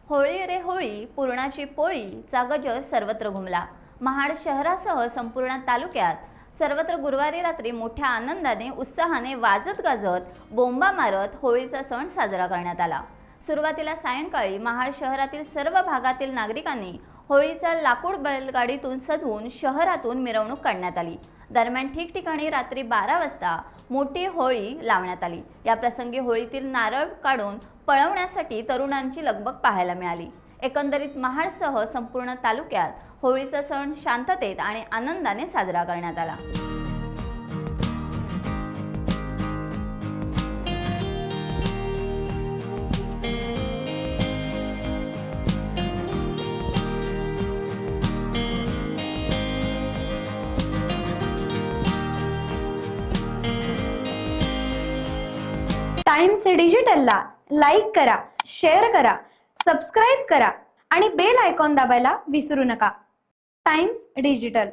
होळी रे होळी पुरणाची पोळीचा गजर सर्वत्र घुमला। महाड शहरासह संपूर्ण तालुक्यात सर्वत्र गुरुवारी रात्री मोठ्या आनंदाने उत्साहाने वाजत गाजत बोंबा मारत होळीचा सण साजरा करण्यात आला। सुरुवातीला सायंकाळी महाड शहरातील सर्व भागातील नागरिकांनी होळीचा लाकूड बैलगाडीतून सजवून शहरातून मिरवणूक काढण्यात आली। दरम्यान ठिकठिकाणी रात्री 12 वाजता मोठी होळी लावण्यात आली। या प्रसंगी होळीतील नारळ काढून पळवण्यासाठी तरुणांची लगबग पाहायला मिळाली। एकंदरीत महाडसह संपूर्ण तालुक्यात होळीचा सण शांततेत आणि आनंदाने साजरा करण्यात आला। टाइम्स डिजिटलला लाईक करा, शेअर करा, सबस्क्राईब करा आणि बेल आयकॉन दाबायला विसरू नका। Times digital.